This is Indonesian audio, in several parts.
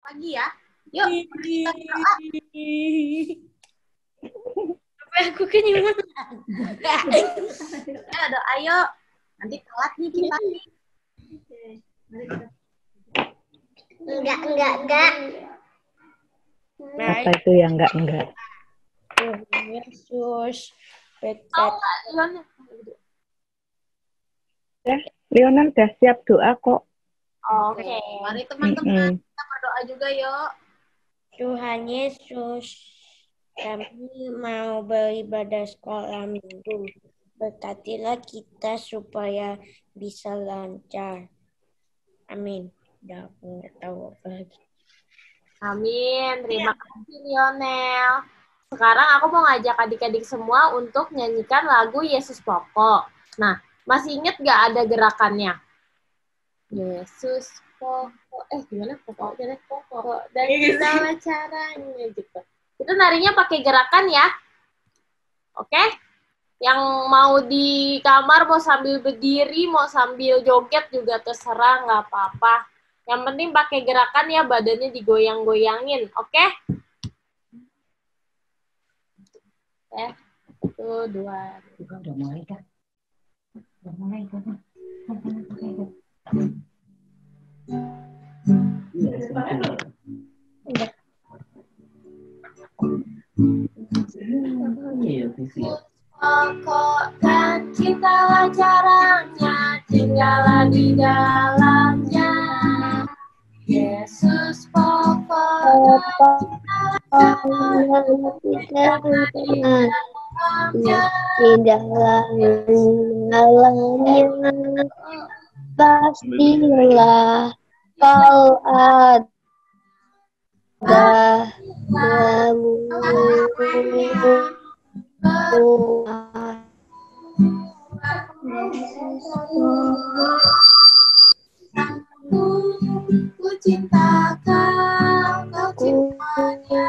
Lagi ya. Yuk, kita berdoa. Sampai aku kenyuman. Ya, doa yuk. Nanti telat nih kita. Enggak. Apa itu yang enggak? Yesus. Tahu nggak, Lionel? Ya, Lionel udah siap doa kok. Oke, mari teman-teman kita berdoa juga yuk. Tuhan Yesus, kami mau beribadah sekolah minggu. Berkatilah kita supaya bisa lancar. Amin. Udah aku nggak tahu apa lagi. Amin. Terima kasih Lionel. Sekarang aku mau ngajak adik-adik semua untuk nyanyikan lagu Yesus Pokok. Nah, masih inget gak ada gerakannya? Yesus Pokok. Gimana pokoknya deh? Pokok. Dan gimana caranya gitu. Itu narinya pakai gerakan ya. Oke? Yang mau di kamar, mau sambil berdiri, mau sambil joget juga terserah, nggak apa-apa. Yang penting pakai gerakan ya, badannya digoyang-goyangin, oke? Satu, dua. Udah mulai kan? Udah mulai kan? Pokok dan cintalah caranya, tinggallah di dalamnya. Yesus pokok dan cintalah di dalamnya pastilah kau ada Ku cinta kau cintanya.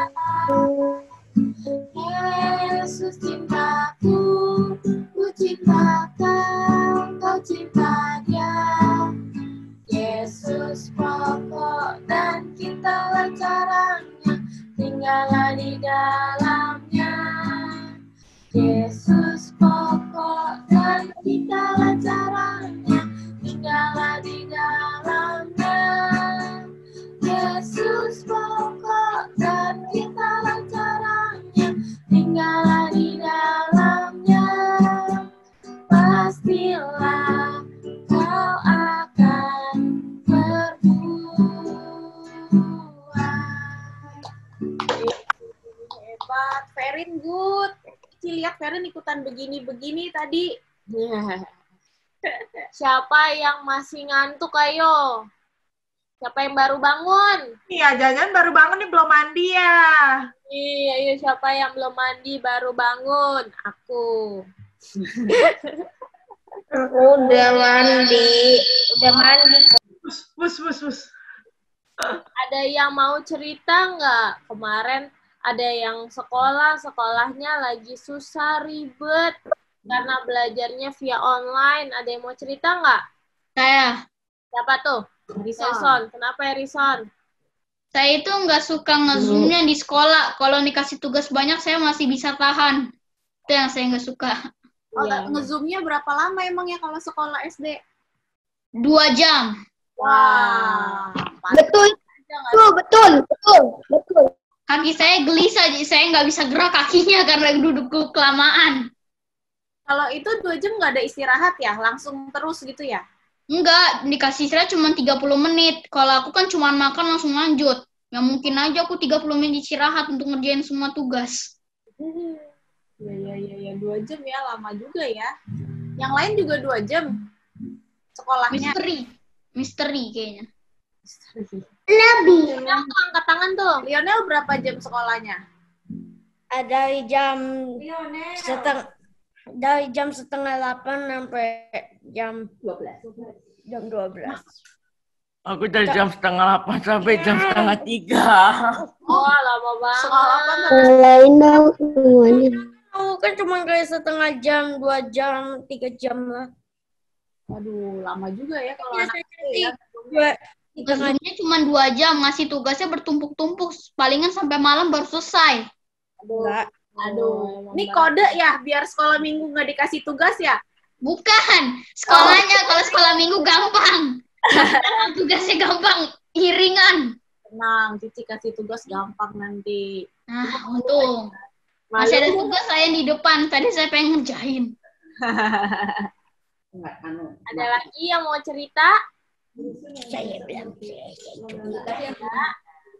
Yesus cintaku, ku cinta kau cinta dia. Yesus pokok dan cintalah caranya, tinggallah di dalamnya. Yesus pokok dan cintalah caranya, tinggallah di dalamnya. Yesus pokok dan cintalah caranya, tinggallah di dalamnya. Pastilah kau akan berbuah. Hebat, Ferin good. Lihat Ferin ikutan begini-begini tadi. Siapa yang masih ngantuk, ayo? Siapa yang baru bangun? Iya, jangan baru bangun nih belum mandi ya. Iya, ayo siapa yang belum mandi baru bangun? Aku. udah mandi. Bus. Ada yang mau cerita nggak? Kemarin ada yang sekolahnya lagi susah, ribet, karena belajarnya via online. Ada yang mau cerita nggak? Saya. Siapa tuh? Rison. Kenapa ya, Rison? Saya itu nggak suka nge-zoom-nya di sekolah. Kalau dikasih tugas banyak, saya masih bisa tahan. Itu yang saya nggak suka. Nge-zoom-nya berapa lama emang ya kalau sekolah SD? 2 jam. Wah. Betul. Kaki saya gelisah, jadi saya nggak bisa gerak kakinya karena duduk kelamaan. Kalau itu 2 jam nggak ada istirahat ya? Langsung terus gitu ya? Enggak, dikasih istirahat cuma 30 menit. Kalau aku kan cuma makan langsung lanjut. Ya mungkin aja aku 30 menit istirahat untuk ngerjain semua tugas. Iya, 2 jam ya, lama juga ya. Yang lain juga 2 jam sekolahnya. Misteri kayaknya. Lebih. Lionel tuh angkat tangan tuh. Lionel berapa jam sekolahnya? Dari jam setengah 8 sampai jam 12. Aku dari jam setengah 8 sampai jam setengah 3. Oh, lama banget. Lain dong semuanya. Aku kan cuma kayak setengah jam, 2 jam, 3 jam lah. Waduh, lama juga ya kalau anak kecil ya. Zoom-nya cuma 2 jam, ngasih tugasnya bertumpuk-tumpuk, palingan sampai malam baru selesai. Aduh. Ini kode ya, biar sekolah minggu nggak dikasih tugas ya? Bukan, sekolahnya kalau sekolah minggu gampang. Tugasnya gampang, iringan. Tenang, Cici kasih tugas gampang nanti. Nah, untung. Masih ada tugas saya di depan, tadi saya pengen ngerjain. Ada lagi yang mau cerita? Saya bilang.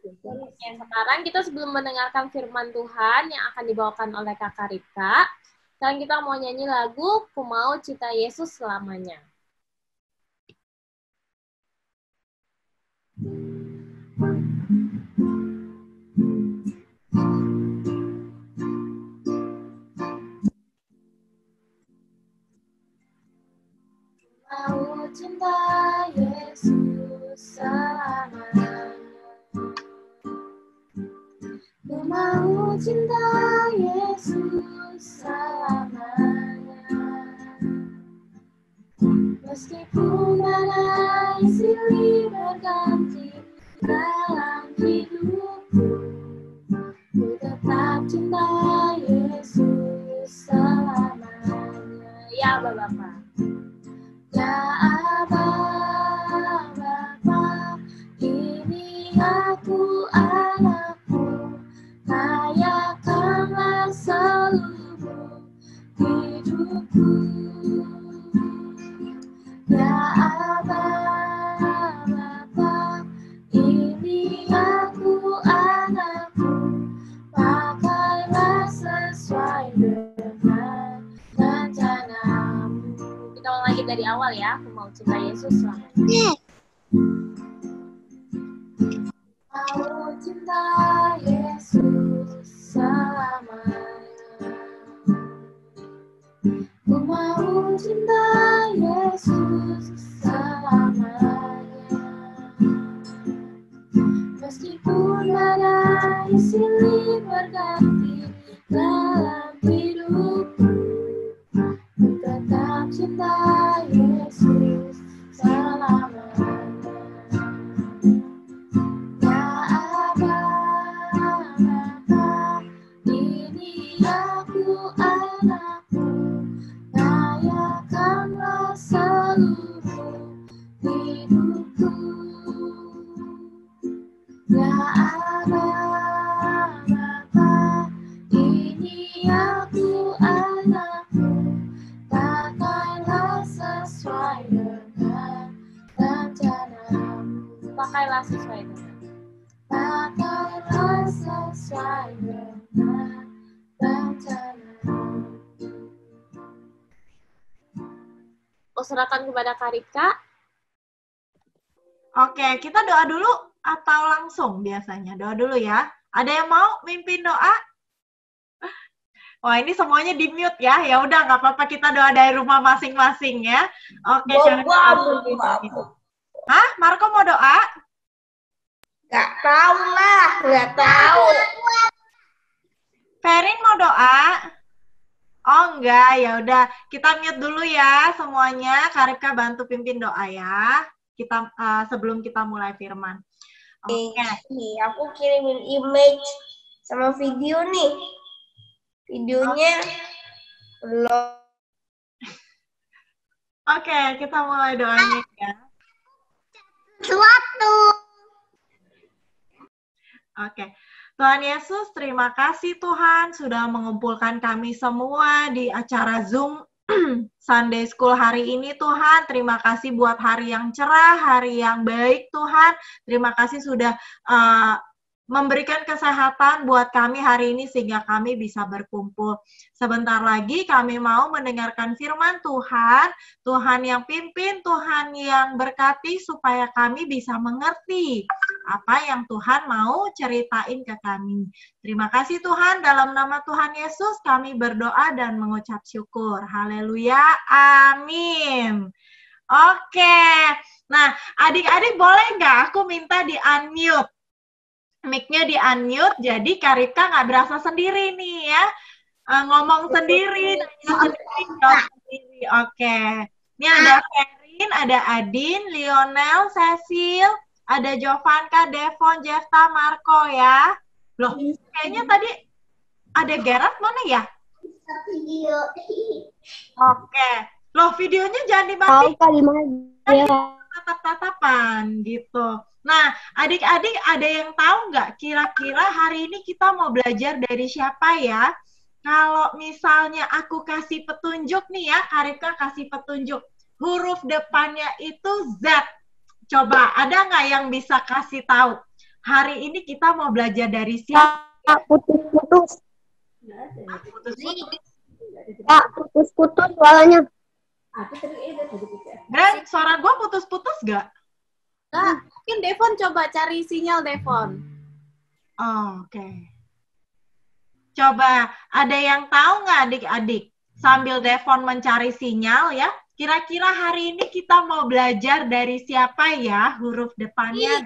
Oke, sekarang kita sebelum mendengarkan firman Tuhan yang akan dibawakan oleh Kakak Rika, sekarang kita mau nyanyi lagu Ku Mau Cinta Yesus Selamanya. Mau cinta Yesus selamanya. Ku mau cinta Yesus selamanya. Meskipun badai silih berganti dalam hidupku, ku tetap cinta Yesus selamanya. Ya, Bapak. Ya Abah, Bapa, ini aku anakmu, layakanlah seluruh hidupku. Ya Abah, Bapa, ini aku anakmu, pakailah sesuai dengan rencanamu. Kita ulang lagi dari awal ya. Aku mau cinta Yesus selamanya. Mau cinta Yesus selamanya. Ku mau cinta Yesus selamanya. Meskipun badai silih berganti dalam hidupku, ku tetap cinta Yesus selamanya. Ya Abah, Bapa, ini aku anakmu, layakanlah seluruh hidupku. Ya Abah, Bapa, ini aku anakmu, pakailah sesuai dengan rencanamu. Pakailah sesuai dengan. Pakailah sesuai dengan rencanamu. Aku serahkan kepada Kak Rika. Oke, kita doa dulu atau langsung biasanya? Doa dulu ya. Ada yang mau mimpin doa? Wah, ini semuanya di-mute ya. Ya udah, nggak apa-apa, kita doa dari rumah masing-masing ya. Oke, Hah? Marco mau doa? Gak tahu lah, gak tahu. Ferin mau doa? Oh enggak, ya udah. Kita mute dulu ya semuanya. Karika bantu pimpin doa ya. Kita sebelum kita mulai firman. Oke. Nih, aku kirimin image sama video nih. Videonya belum. Oke, kita mulai doanya ya. Suatu. Oke. Tuhan Yesus, terima kasih Tuhan sudah mengumpulkan kami semua di acara Zoom Sunday School hari ini Tuhan. Terima kasih buat hari yang cerah, hari yang baik Tuhan. Terima kasih sudah memberikan kesehatan buat kami hari ini sehingga kami bisa berkumpul. Sebentar lagi kami mau mendengarkan firman Tuhan, Tuhan yang pimpin, Tuhan yang berkati supaya kami bisa mengerti apa yang Tuhan mau ceritain ke kami. Terima kasih Tuhan, dalam nama Tuhan Yesus kami berdoa dan mengucap syukur. Haleluya, amin. Oke, nah adik-adik boleh nggak aku minta di-unmute? Mic-nya di-unmute, jadi Karika nggak berasa sendiri nih ya. Ngomong sendiri, jawab sendiri. Oke. Ini ada Ferin, ada Adin, Lionel, Cecil, Ada Jovanka, Devon, Jefta, Marco ya. Loh, kayaknya tadi ada Gerard mana ya? Video. Oke. Loh, videonya jangan dimatiin. Tatap-tatapan gitu. Nah, adik-adik ada yang tahu nggak kira-kira hari ini kita mau belajar dari siapa ya? Kalau misalnya aku kasih petunjuk nih ya, Karifka kasih petunjuk. Huruf depannya itu Z. Coba, ada nggak yang bisa kasih tahu? Hari ini kita mau belajar dari siapa? Putus-putus. Putus-putus suaranya. Bren, suara gue putus-putus nggak? Nggak, mungkin Devon coba cari sinyal Devon. Oh, oke. Coba, ada yang tahu nggak adik-adik? Sambil Devon mencari sinyal ya, kira-kira hari ini kita mau belajar dari siapa ya huruf depannya?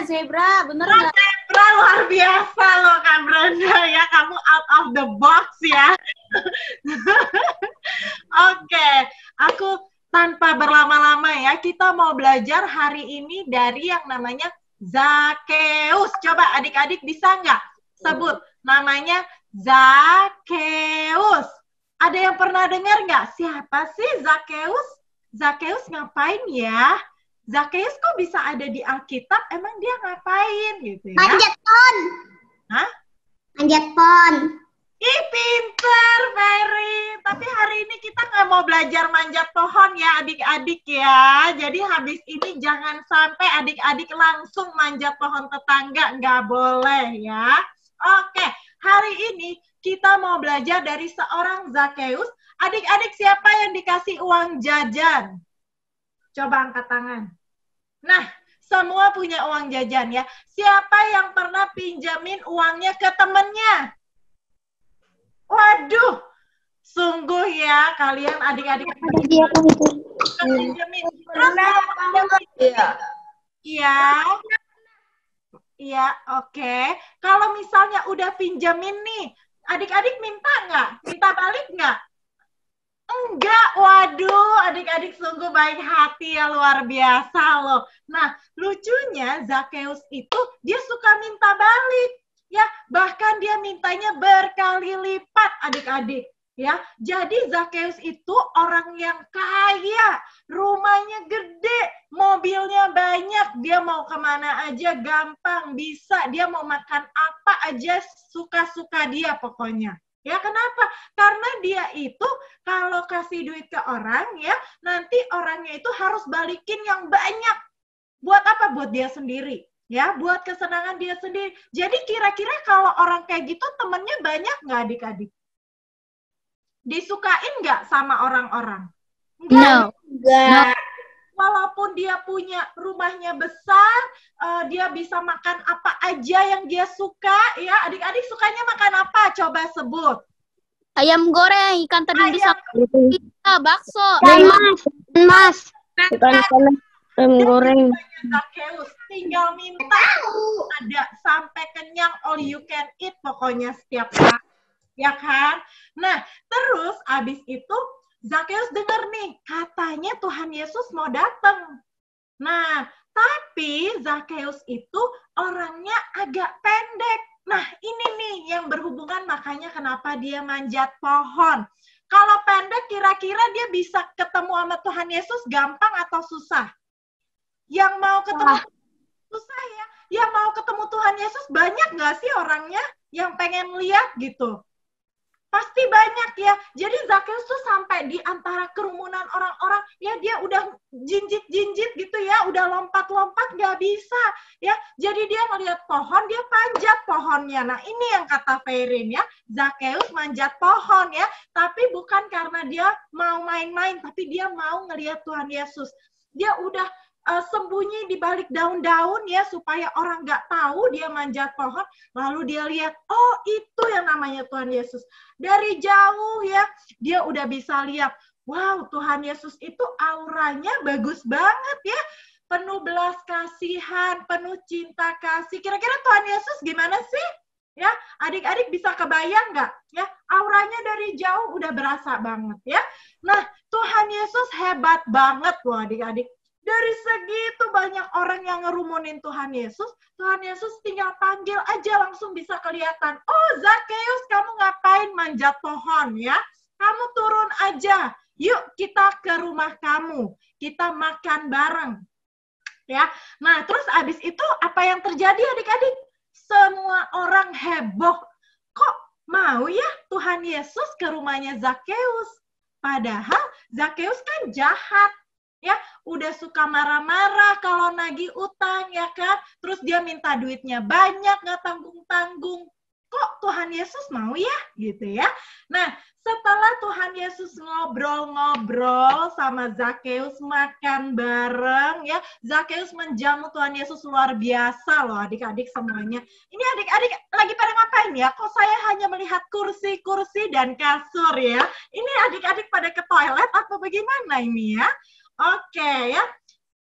Zebra, bener nggak? Zebra luar biasa loh Kak Brenda ya, kamu out of the box ya. Oke, aku tanpa berlama-lama ya, kita mau belajar hari ini dari yang namanya Zakheus. Coba adik-adik bisa nggak sebut namanya Zakheus? Ada yang pernah dengar nggak? Siapa sih Zakheus? Zakheus ngapain ya? Zakheus kok bisa ada di Alkitab? Emang dia ngapain gitu ya? Manjat pohon. Hah? Manjat pohon. Ih, pinter, Ferry. Tapi hari ini kita nggak mau belajar manjat pohon ya, adik-adik ya. Jadi habis ini jangan sampai adik-adik langsung manjat pohon tetangga. Nggak boleh ya. Oke, hari ini kita mau belajar dari seorang Zakheus. Adik-adik siapa yang dikasih uang jajan? Coba angkat tangan. Nah, semua punya uang jajan ya. Siapa yang pernah pinjamin uangnya ke temennya? Waduh, sungguh ya kalian adik-adik. Pinjamin. Iya. Iya, oke. Kalau misalnya udah pinjamin nih, adik-adik minta nggak? Minta balik nggak? Enggak, waduh, adik-adik sungguh baik hati ya, luar biasa loh. Nah, lucunya Zakheus itu dia suka minta balik, ya. Bahkan dia mintanya berkali lipat, adik-adik. Ya, jadi Zakheus itu orang yang kaya, rumahnya gede, mobilnya banyak, dia mau kemana aja gampang, bisa, dia mau makan apa aja suka-suka dia pokoknya. Ya, kenapa? Karena dia itu kalau kasih duit ke orang ya, nanti orangnya itu harus balikin yang banyak. Buat apa? Buat dia sendiri. Ya, buat kesenangan dia sendiri. Jadi kira-kira kalau orang kayak gitu temennya banyak nggak adik-adik? Disukain nggak sama orang-orang? No. Enggak. Walaupun dia punya rumahnya besar, dia bisa makan apa aja yang dia suka, ya. Adik-adik sukanya makan apa? Coba sebut. Ayam goreng, ikan teri Ayam bisa, bakso. Mas. Ayam goreng. Zakheus tinggal minta ada sampai kenyang, all you can eat pokoknya setiap hari, ya kan? Nah, terus abis itu Zakheus dengar nih, katanya Tuhan Yesus mau datang. Nah, tapi Zakheus itu orangnya agak pendek. Nah, ini nih yang berhubungan makanya kenapa dia manjat pohon. Kalau pendek kira-kira dia bisa ketemu sama Tuhan Yesus gampang atau susah? Yang mau ketemu susah ya. Yang mau ketemu Tuhan Yesus banyak nggak sih orangnya yang pengen lihat gitu? Pasti banyak ya. Jadi Zakheus tuh sampai di antara kerumunan orang-orang, ya dia udah jinjit-jinjit gitu ya, udah lompat-lompat nggak bisa ya. Jadi dia ngelihat pohon, dia panjat pohonnya. Nah ini yang kata Feirin ya, Zakheus manjat pohon ya, tapi bukan karena dia mau main-main, tapi dia mau ngelihat Tuhan Yesus. Dia udah sembunyi di balik daun-daun ya supaya orang nggak tahu dia manjat pohon. Lalu dia lihat, oh itu yang namanya Tuhan Yesus. Dari jauh ya, dia udah bisa lihat, wow Tuhan Yesus itu auranya bagus banget ya. Penuh belas kasihan, penuh cinta kasih. Kira-kira Tuhan Yesus gimana sih? Ya, adik-adik bisa kebayang nggak? Ya, auranya dari jauh udah berasa banget ya. Nah, Tuhan Yesus hebat banget loh adik-adik. dari segitu banyak orang yang ngerumunin Tuhan Yesus tinggal panggil aja langsung bisa kelihatan. Oh, Zakheus, kamu ngapain manjat pohon ya? Kamu turun aja. Yuk kita ke rumah kamu. Kita makan bareng. Ya. Nah, terus abis itu apa yang terjadi adik-adik? Semua orang heboh. Kok mau ya Tuhan Yesus ke rumahnya Zakheus? Padahal Zakheus kan jahat. Ya, udah suka marah-marah kalau nagih utang ya kan. Terus dia minta duitnya banyak, nggak tanggung-tanggung. Kok Tuhan Yesus mau ya? Gitu ya. Nah, setelah Tuhan Yesus ngobrol-ngobrol sama Zakheus, makan bareng ya. Zakheus menjamu Tuhan Yesus luar biasa loh adik-adik semuanya. Ini adik-adik lagi pada ngapain ya? Kok saya hanya melihat kursi-kursi dan kasur ya? Ini adik-adik pada ke toilet atau bagaimana ini ya? Oke ya.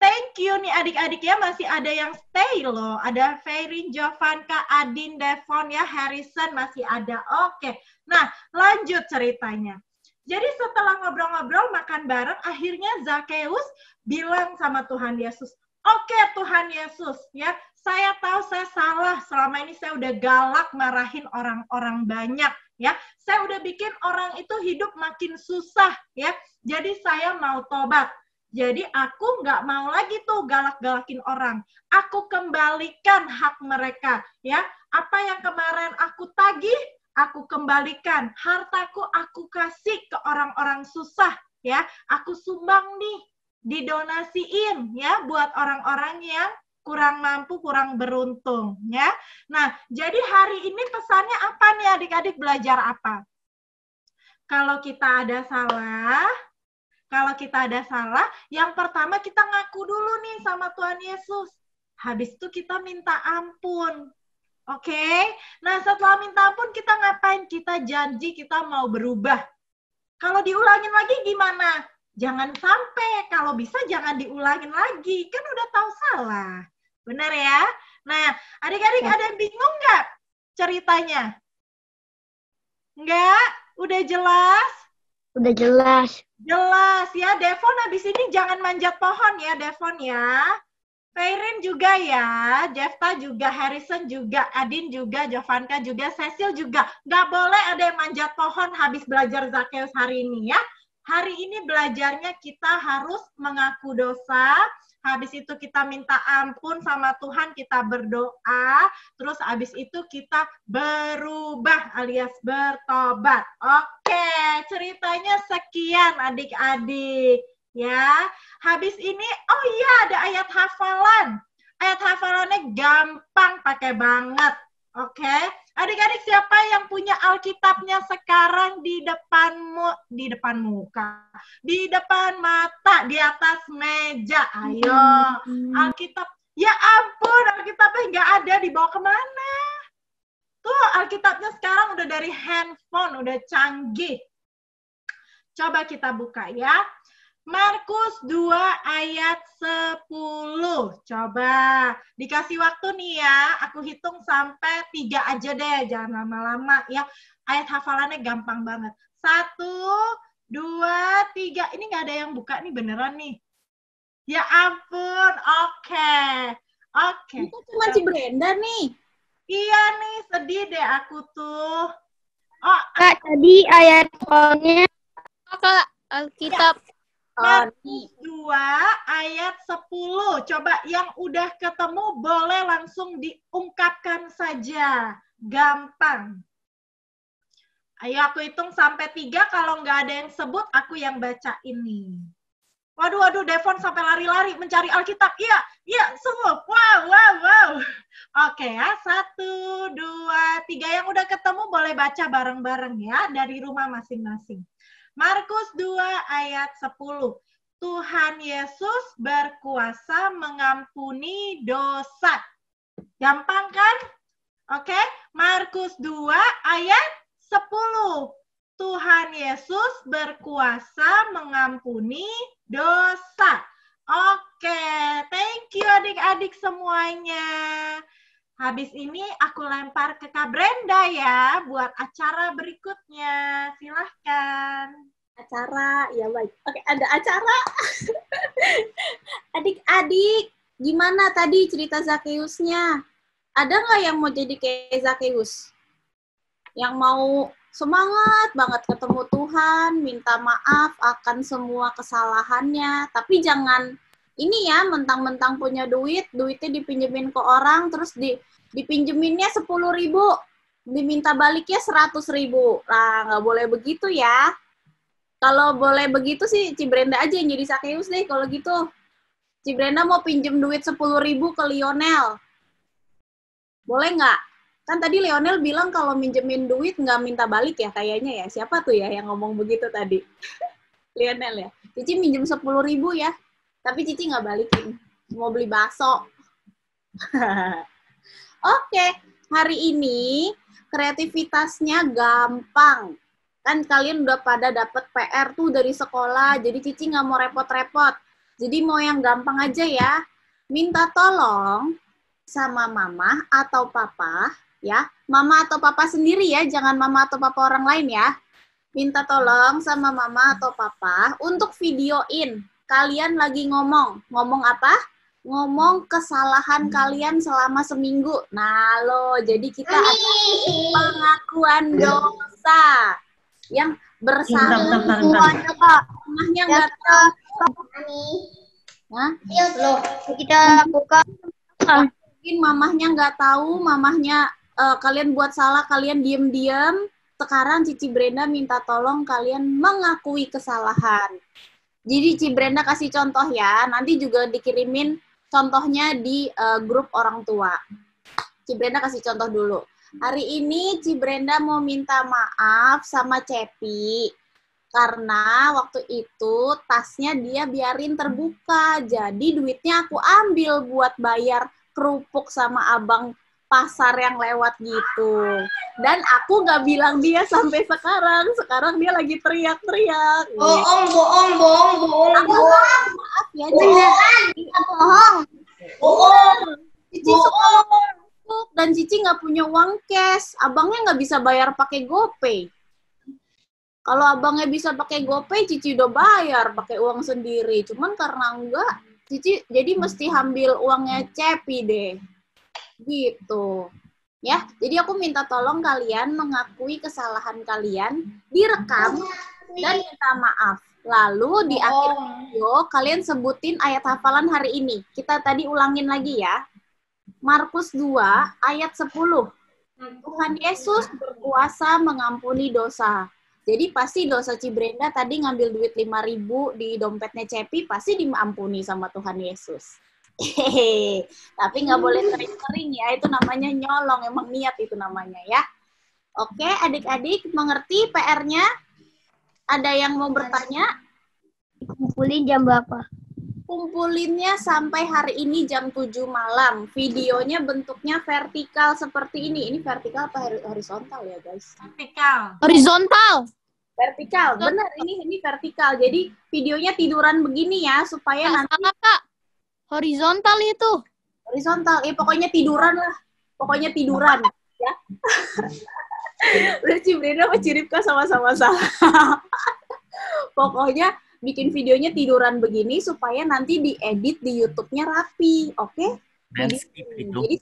Thank you nih adik-adik ya, masih ada yang stay loh. Ada Fairin, Jovanka, Adin, Devon ya, Harrison masih ada. Oke, nah lanjut ceritanya. Jadi setelah ngobrol-ngobrol, makan bareng, akhirnya Zakheus bilang sama Tuhan Yesus, oke Tuhan Yesus ya, saya tahu saya salah, selama ini saya udah galak marahin orang-orang banyak ya. Saya udah bikin orang itu hidup makin susah ya, jadi saya mau tobat. Jadi aku nggak mau lagi tuh galak-galakin orang. Aku kembalikan hak mereka, ya. Apa yang kemarin aku tagih, aku kembalikan. Hartaku aku kasih ke orang-orang susah, ya. Aku sumbang nih, didonasiin, ya, buat orang-orang yang kurang mampu, kurang beruntung, ya. Nah, jadi hari ini pesannya apa nih adik-adik, belajar apa? Kalau kita ada salah, yang pertama kita ngaku dulu nih sama Tuhan Yesus. Habis itu kita minta ampun. Oke? Nah, setelah minta ampun kita ngapain? Kita janji kita mau berubah. Kalau diulangin lagi gimana? Jangan sampai, kalau bisa jangan diulangin lagi. Kan udah tahu salah. Benar ya? Nah, adik-adik ada yang bingung nggak ceritanya? Nggak? Udah jelas? Udah jelas. Jelas ya, Devon habis ini jangan manjat pohon ya, Devon ya. Fairin juga ya, Jefta juga, Harrison juga, Adin juga, Jovanka juga, Cecil juga. Nggak boleh ada yang manjat pohon habis belajar Zakheus hari ini ya. Hari ini belajarnya kita harus mengaku dosa, habis itu kita minta ampun sama Tuhan, kita berdoa, terus habis itu kita berubah alias bertobat. Oke, ceritanya sekian adik-adik. Ya, habis ini, oh iya ada ayat hafalan. Ayat hafalannya gampang, pakai banget. Oke, adik-adik siapa yang punya Alkitabnya sekarang di depan muka, di depan mata, di atas meja? Ayo, Alkitab. Ya ampun, Alkitabnya nggak ada, dibawa kemana? Tuh, Alkitabnya sekarang udah dari handphone, udah canggih. Coba kita buka ya. Markus 2 ayat 10. Coba dikasih waktu nih ya. Aku hitung sampai 3 aja deh. Jangan lama-lama ya. Ayat hafalannya gampang banget. 1, 2, 3. Ini nggak ada yang buka nih beneran nih. Ya ampun. Oke. Itu cuma si Brenda nih. Iya nih. Sedih deh aku tuh. Oh, Kak, tadi ayat soalnya Kak, Alkitab. Markus 2 ayat 10. Coba yang udah ketemu boleh langsung diungkapkan saja. Gampang. Ayo aku hitung sampai 3. Kalau nggak ada yang sebut, aku yang baca ini. Waduh, Devon sampai lari-lari mencari Alkitab. Iya, sungguh. Wow. Oke ya, 1, 2, 3. Yang udah ketemu boleh baca bareng-bareng ya, dari rumah masing-masing. Markus 2 ayat 10. Tuhan Yesus berkuasa mengampuni dosa. Gampang kan? Oke, Markus 2 ayat 10. Tuhan Yesus berkuasa mengampuni dosa. Oke, thank you adik-adik semuanya. Habis ini aku lempar ke Kak Brenda ya buat acara berikutnya. Silahkan. Acara, ya baik. Oke, ada acara. Adik-adik, gimana tadi cerita Zakeusnya? Ada nggak yang mau jadi kayak Zakeus? Yang mau semangat banget ketemu Tuhan, minta maaf akan semua kesalahannya. Tapi jangan ini ya, mentang-mentang punya duitnya dipinjemin ke orang, terus dipinjeminnya 10.000, diminta baliknya 100.000. Nah, nggak boleh begitu ya. Kalau boleh begitu sih, Cibrenda aja yang jadi Zakeus deh kalau gitu. Cibrenda mau pinjem duit 10.000 ke Lionel. Boleh nggak? Kan tadi Lionel bilang kalau minjemin duit nggak minta balik ya kayaknya ya. Siapa tuh ya yang ngomong begitu tadi? Lionel ya. Cici minjem 10.000 ya. Tapi Cici nggak balikin. Mau beli bakso. Oke, hari ini kreativitasnya gampang. Kan kalian udah pada dapet PR tuh dari sekolah, jadi Cici nggak mau repot-repot. Jadi mau yang gampang aja ya. Minta tolong sama mama atau papa, ya. Mama atau papa sendiri ya, jangan mama atau papa orang lain ya. Minta tolong sama mama atau papa untuk videoin. Kalian lagi ngomong. Ngomong apa? Ngomong kesalahan kalian selama seminggu. Nah lo, jadi kita ada pengakuan dosa. Yang bersalah semuanya Kak. Mamahnya nggak tahu. Hah? Loh, kita buka. Mungkin mamahnya nggak tahu, mamahnya kalian buat salah, kalian diem-diem. Sekarang Cici Brenda minta tolong kalian mengakui kesalahan. Jadi Cici Brenda kasih contoh ya, nanti juga dikirimin contohnya di grup orang tua. Cici Brenda kasih contoh dulu. Hari ini Ci Brenda mau minta maaf sama Cepi karena waktu itu tasnya dia biarin terbuka. Jadi duitnya aku ambil buat bayar kerupuk sama abang pasar yang lewat gitu. Dan aku gak bilang dia sampai sekarang. Sekarang dia lagi teriak-teriak. Bohong. Maaf ya, bohong. Cici suka dan Cici nggak punya uang cash, abangnya nggak bisa bayar pakai GoPay. Kalau abangnya bisa pakai GoPay, Cici udah bayar pakai uang sendiri. Cuman karena enggak, Cici jadi mesti ambil uangnya Cepi deh. Gitu. Ya, jadi aku minta tolong kalian mengakui kesalahan kalian, direkam dan minta maaf. Lalu di akhir video kalian sebutin ayat hafalan hari ini. Kita tadi ulangin lagi ya. Markus 2 ayat 10. Tuhan Yesus berkuasa mengampuni dosa. Jadi pasti dosa Ci Brenda tadi ngambil duit 5.000 di dompetnya Cepi pasti diampuni sama Tuhan Yesus. Hehehe. Tapi nggak boleh sering-sering ya, itu namanya nyolong, emang niat itu namanya ya. Oke, adik-adik mengerti PR-nya? Ada yang mau bertanya? Kumpulin jam berapa? Kumpulinnya sampai hari ini jam 7 malam. Videonya bentuknya vertikal seperti ini. Ini vertikal apa horizontal ya, guys? Vertikal. Horizontal. Vertikal. Benar, ini vertikal. Jadi videonya tiduran begini ya supaya nanti Salah, Kak. Horizontal itu. horizontal. Pokoknya tiduran lah. Pokoknya tiduran ya. Udah Cibrina sama Ciripka sama-sama salah. Pokoknya bikin videonya tiduran begini supaya nanti diedit di YouTube-nya rapi, oke? Jadi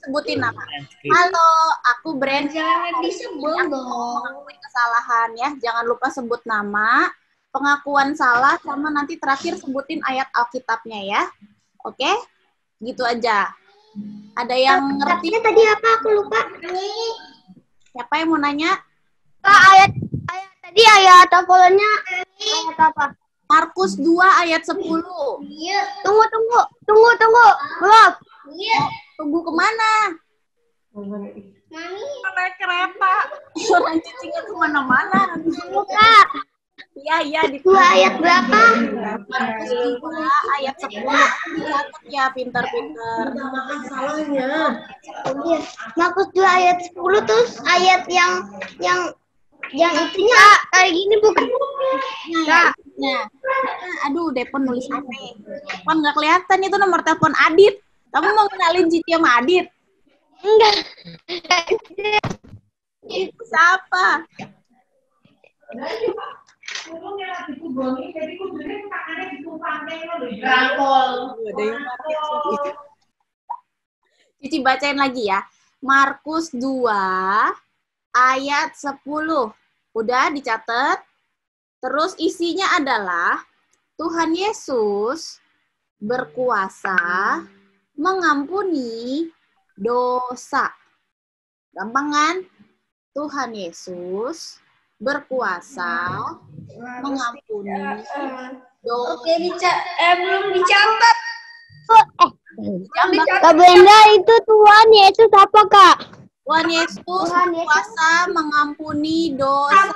sebutin nama. Halo, aku Brenda. Jangan disebut dong. Mengakui kesalahan ya. Jangan lupa sebut nama, pengakuan salah, sama nanti terakhir sebutin ayat Alkitabnya ya. Oke? Gitu aja. Ada yang ngerti? Tadi apa? Aku lupa. Siapa yang mau nanya? Kak, ayat tadi ayat hafalannya ayat apa? Markus 2 ayat 10. Tunggu. Belum. Tunggu kemana? Naik kereta. Orang cicingnya kemana-mana. Kak, Iya, di 2 ayat berapa? Markus 2 ayat 10. Dicatat ya, pintar-pintar. Markus 2 ayat 10 terus ayat yang itunya kayak gini bukan? Kak. Nah, aduh, Depon nulis aneh. Depon nggak kelihatan itu nomor telepon Adit. Kamu mau kenalin Cici sama Adit? Enggak. Itu siapa? Cici bacain lagi ya. Markus 2 ayat 10. Udah dicatat? Terus isinya adalah Tuhan Yesus berkuasa mengampuni dosa. Gampang kan? Tuhan Yesus berkuasa mengampuni dosa. Oke, belum dicatat. Dicatat. Kak Brenda, itu Tuhan Yesus apa, Kak? Tuhan Yesus berkuasa mengampuni dosa.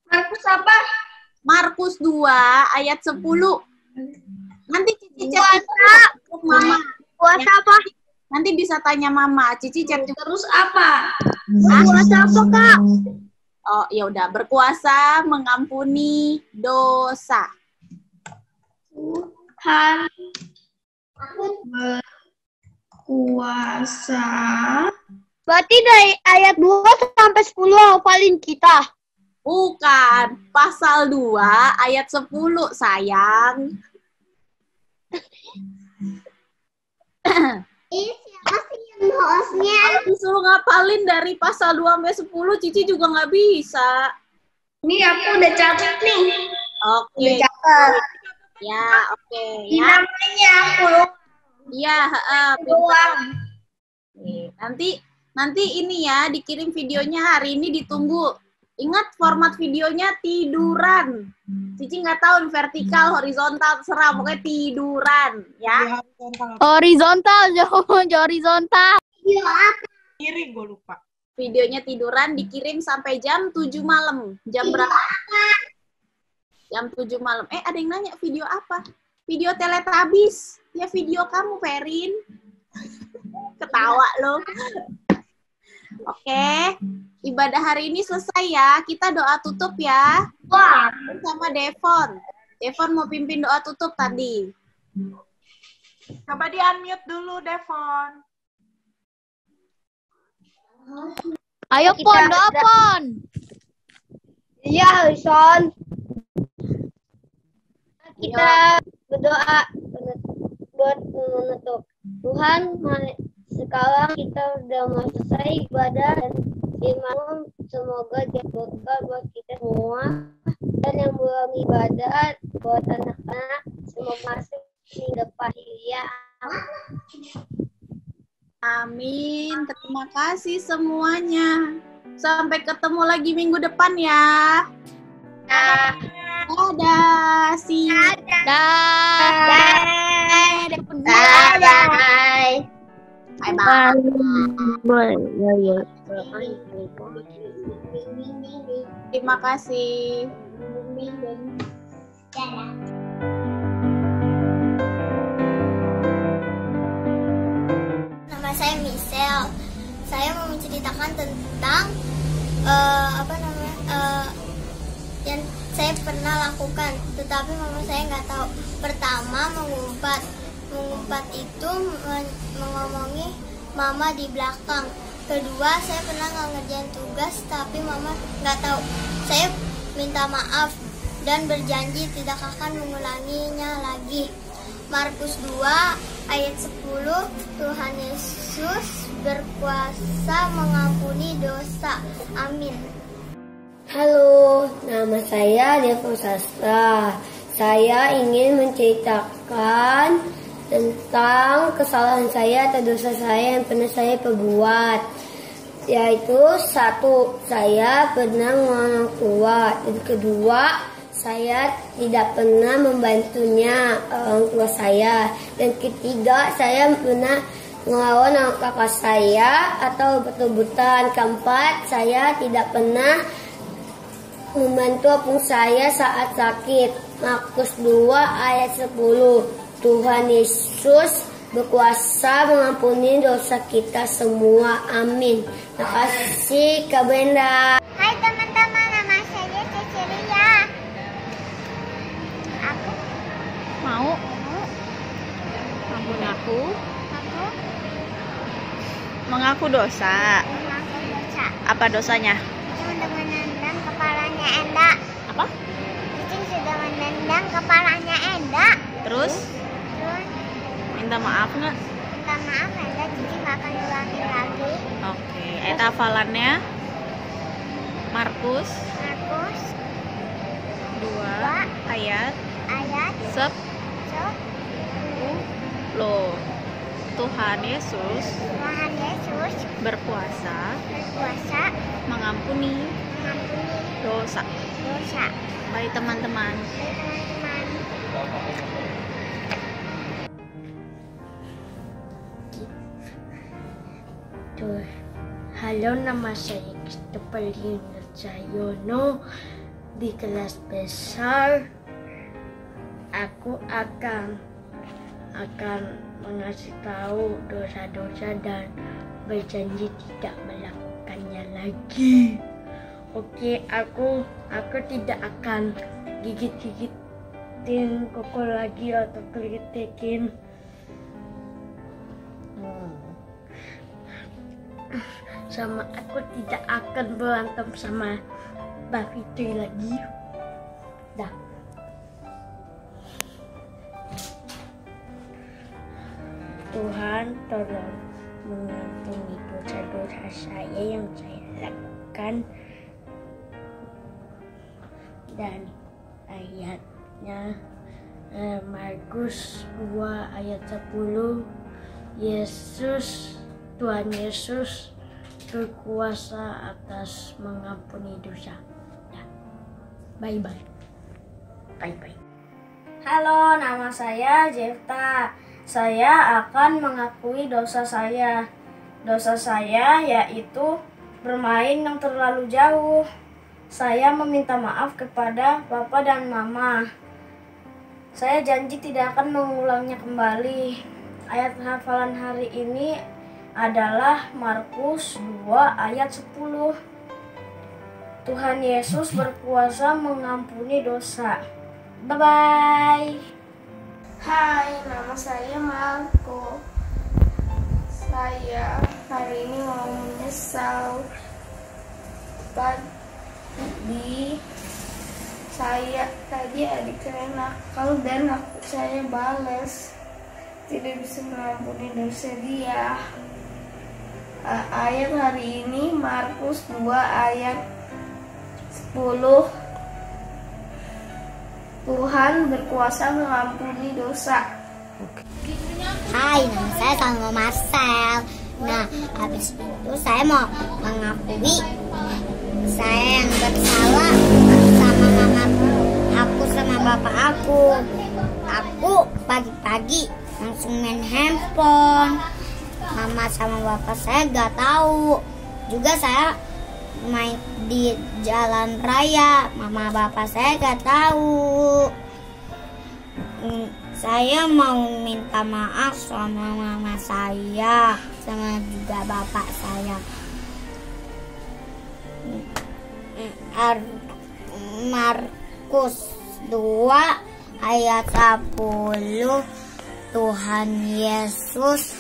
Markus apa? Markus 2 ayat 10. Nanti Cici chat untuk Mama. Puasa apa? Nanti bisa tanya Mama. Cici chat juga. Terus apa? Puasa apa, Kak? Oh, ya udah, berkuasa mengampuni dosa. Tuhan berkuasa. Berarti dari ayat 2 sampai 10 hafalin kita. Bukan, pasal 2 ayat 10, sayang. Siapa sih yang hostnya? Disuruh ngapalin dari pasal 2 sampai 10, Cici juga nggak bisa. Ini aku udah catat nih. Oke. Catat. Ya, oke. Ya. Namanya aku. Iya, pintar. Nih, nanti ini ya, dikirim videonya hari ini ditunggu. Ingat format videonya tiduran. Cici nggak tahu vertikal, horizontal, terserah. Pokoknya tiduran, ya. Horizontal, jauh horizontal. Kiri gue lupa. Videonya tiduran dikirim sampai jam 7 malam. Jam berapa? Jam 7 malam. Ada yang nanya video apa? Video Teletubbies. Ya video kamu, Perin. Ketawa lo. Oke. Ibadah hari ini selesai ya. Kita doa tutup ya. Wah. Sama Devon. Devon mau pimpin doa tutup tadi. Coba di-unmute dulu, Devon. Ayo Pon, doa Pon. Iya, Son. Kita berdoa buat menutup. Tuhan, sekarang kita udah mau selesai ibadah dan firman, semoga jadi berkah buat kita semua. Dan yang belum ibadah buat anak-anak, semoga masuk minggu pahilya. Amin. Terima kasih semuanya. Sampai ketemu lagi minggu depan ya. Dadah. See you. Bye. Bye. Terima kasih. Nama saya Michelle. Saya mau menceritakan tentang yang saya pernah lakukan, tetapi mama saya nggak tahu. Pertama, mengumpat itu mengomongi mama di belakang. Kedua, saya pernah nggak ngerjain tugas, tapi mama nggak tahu. Saya minta maaf dan berjanji tidak akan mengulanginya lagi. Markus 2 ayat 10, Tuhan Yesus berkuasa mengampuni dosa. Amin. Halo, nama saya Devon Sastra. Saya ingin menceritakan tentang kesalahan saya atau dosa saya yang pernah saya perbuat. Yaitu 1, saya pernah mengolok tua. Dan kedua, saya tidak pernah membantunya orang tua saya. Dan ketiga, saya pernah melawan kakak saya atau betul-betulan. Keempat, saya tidak pernah membantu opung saya saat sakit. Markus 2 ayat 10. Tuhan Yesus berkuasa mengampuni dosa kita semua. Amin. Terima kasih Kak Brenda. Hai teman-teman, nama saya Cecilia. Aku Mau? Ampun aku. Mengaku dosa. mengaku dosa. Apa dosanya? Yang dengan kepalanya Enda. Apa? sudah menendang kepalanya Enda. Terus Terus minta maaf nggak? minta maaf Enda, Cici nggak akan ulangi lagi. Oke, ayat hafalannya Markus Markus 2 ayat ayat 10. 10. Tuhan Yesus Tuhan Yesus berkuasa berkuasa mengampuni mengampuni dosa. dosa. Baik teman-teman. Baik, teman-teman. Halo, nama saya Christopher Sayono. Di kelas besar, aku akan mengasih tahu dosa-dosa dan berjanji tidak melakukannya lagi. Oke, aku tidak akan gigit-gigitin Koko lagi atau kritikin. Sama aku tidak akan berantem sama Mbak Fitri lagi. Dah. Tuhan, tolong mengampuni dosa-dosa saya yang saya lakukan. Dan ayatnya Markus 2 ayat 10, Tuhan Yesus berkuasa atas mengampuni dosa. Bye-bye. Bye-bye. Halo, nama saya Jefta. Saya akan mengakui dosa saya. Dosa saya yaitu bermain yang terlalu jauh. Saya meminta maaf kepada Bapak dan Mama. Saya janji tidak akan mengulangnya kembali. Ayat hafalan hari ini adalah Markus 2 ayat 10. Tuhan Yesus berkuasa mengampuni dosa. Bye-bye. Hai, nama saya Marco. Saya hari ini mau menyesal. Tadi adik saya nakal dan saya balas. Tidak bisa mengampuni dosa dia. Ayat hari ini Markus 2 ayat 10. Tuhan berkuasa mengampuni dosa. Hai, nama saya Salma Marcel. Nah, habis itu saya mau mengakui saya yang bersalah sama mama aku sama bapak aku. Aku pagi-pagi langsung main handphone. Mama sama bapak saya gak tahu. Juga saya main di jalan raya, mama bapak saya gak tahu. Saya mau minta maaf sama mama saya, sama juga bapak saya. Markus 2 ayat 10. Tuhan Yesus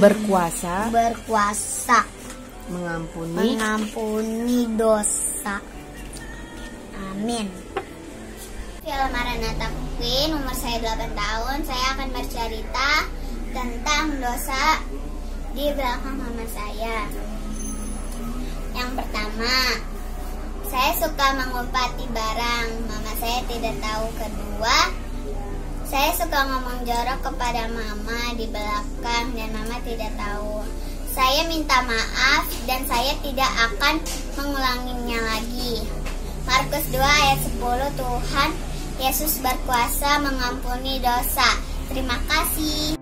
berkuasa mengampuni dosa. Amin. Film Maranatha Queen, umur saya 8 tahun. Saya akan bercerita tentang dosa di belakang mama saya. Yang pertama, saya suka mengumpati barang. Mama saya tidak tahu. Kedua, saya suka ngomong jorok kepada mama di belakang dan mama tidak tahu. Saya minta maaf dan saya tidak akan mengulanginya lagi. Markus 2 ayat 10. Tuhan Yesus berkuasa mengampuni dosa. Terima kasih.